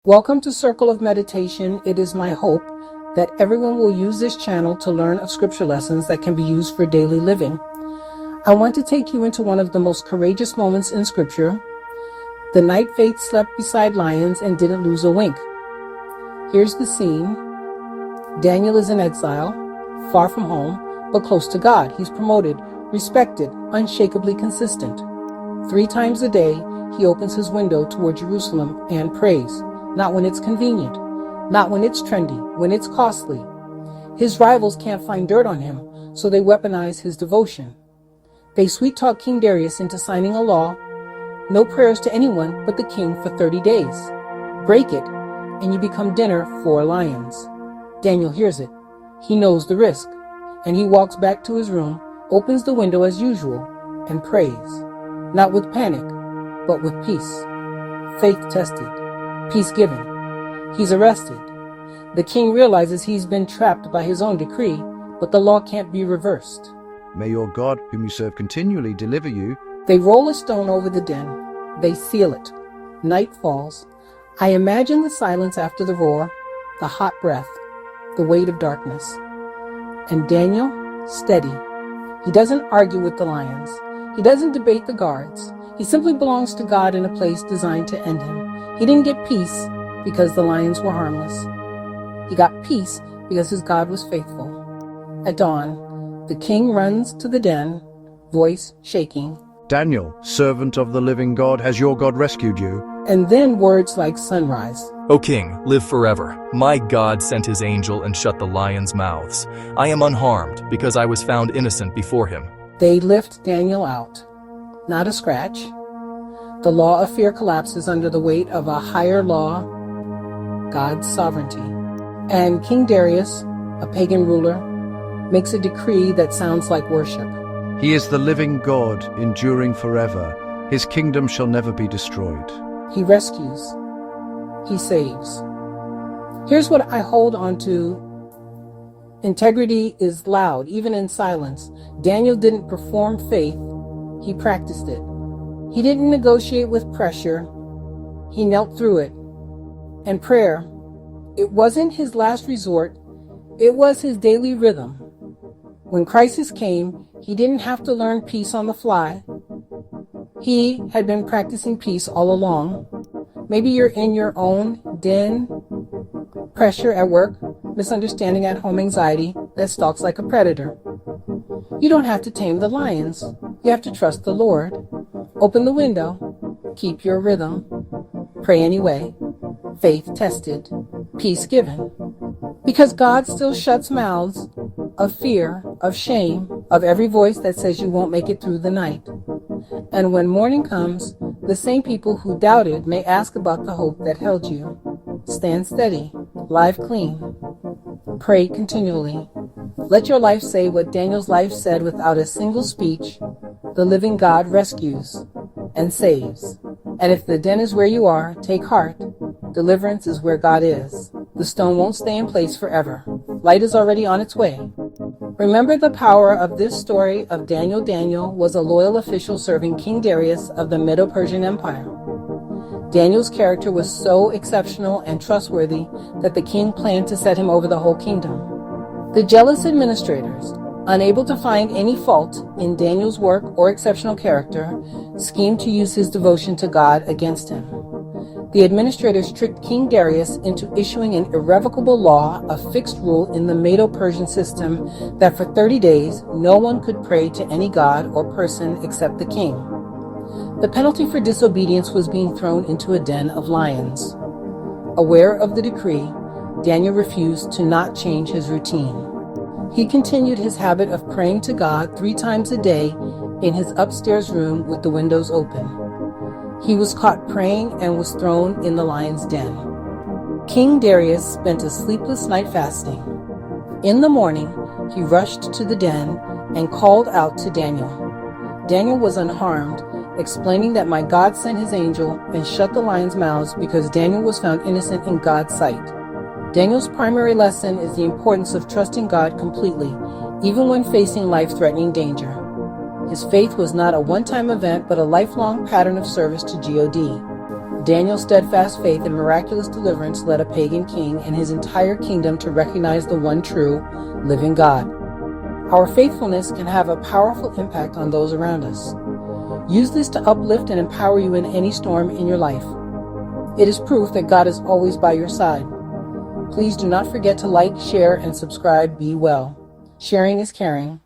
Welcome to Circle of Meditation. It is my hope that everyone will use this channel to learn of scripture lessons that can be used for daily living. I want to take you into one of the most courageous moments in scripture, the night Faith slept beside lions and didn't lose a wink. Here's the scene. Daniel is in exile, far from home, but close to God. He's promoted, respected, unshakably consistent. 3 times a day, he opens his window toward Jerusalem and prays. Not when it's convenient, not when it's trendy, when it's costly. His rivals can't find dirt on him, so they weaponize his devotion. They sweet-talk King Darius into signing a law: no prayers to anyone but the king for 30 days. Break it, and you become dinner for lions. Daniel hears it. He knows the risk, and he walks back to his room, opens the window as usual, and prays. Not with panic, but with peace. Faith tested. Peace given. He's arrested. The king realizes he's been trapped by his own decree, but the law can't be reversed. May your God, whom you serve continually, deliver you. They roll a stone over the den. They seal it. Night falls. I imagine the silence after the roar, the hot breath, the weight of darkness. And Daniel, steady. He doesn't argue with the lions. He doesn't debate the guards. He simply belongs to God in a place designed to end him. He didn't get peace because the lions were harmless. He got peace because his God was faithful. At dawn, the king runs to the den, voice shaking. Daniel, servant of the living God, has your God rescued you? And then words like sunrise. O king, live forever. My God sent his angel and shut the lions' mouths. I am unharmed because I was found innocent before him. They lift Daniel out. Not a scratch. The law of fear collapses under the weight of a higher law, God's sovereignty. And King Darius, a pagan ruler, makes a decree that sounds like worship. He is the living God, enduring forever. His kingdom shall never be destroyed. He rescues. He saves. Here's what I hold on to. Integrity is loud, even in silence. Daniel didn't perform faith. He practiced it. He didn't negotiate with pressure. He knelt through it. And prayer, it wasn't his last resort. It was his daily rhythm. When crisis came, he didn't have to learn peace on the fly. He had been practicing peace all along. Maybe you're in your own den. Pressure at work, misunderstanding at home, anxiety that stalks like a predator. You don't have to tame the lions. You have to trust the Lord. Open the window. Keep your rhythm. Pray anyway. Faith tested. Peace given. Because God still shuts mouths of fear, of shame, of every voice that says you won't make it through the night. And when morning comes, the same people who doubted may ask about the hope that held you. Stand steady. Live clean. Pray continually. Let your life say what Daniel's life said without a single speech. The living God rescues and saves. And if the den is where you are, take heart. Deliverance is where God is. The stone won't stay in place forever. Light is already on its way. Remember the power of this story of Daniel. Daniel was a loyal official serving King Darius of the Medo-Persian Empire. Daniel's character was so exceptional and trustworthy that the king planned to set him over the whole kingdom. The jealous administrators, unable to find any fault in Daniel's work or exceptional character, schemed to use his devotion to God against him. The administrators tricked King Darius into issuing an irrevocable law, a fixed rule in the Medo-Persian system, that for 30 days no one could pray to any god or person except the king. The penalty for disobedience was being thrown into a den of lions. Aware of the decree, Daniel refused to not change his routine. He continued his habit of praying to God 3 times a day in his upstairs room with the windows open. He was caught praying and was thrown in the lion's den. King Darius spent a sleepless night fasting. In the morning, he rushed to the den and called out to Daniel. Daniel was unharmed, explaining that my God sent his angel and shut the lions' mouths because Daniel was found innocent in God's sight. Daniel's primary lesson is the importance of trusting God completely, even when facing life-threatening danger. His faith was not a one-time event, but a lifelong pattern of service to God. Daniel's steadfast faith and miraculous deliverance led a pagan king and his entire kingdom to recognize the one true, living God. Our faithfulness can have a powerful impact on those around us. Use this to uplift and empower you in any storm in your life. It is proof that God is always by your side. Please do not forget to like, share, and subscribe. Be well. Sharing is caring.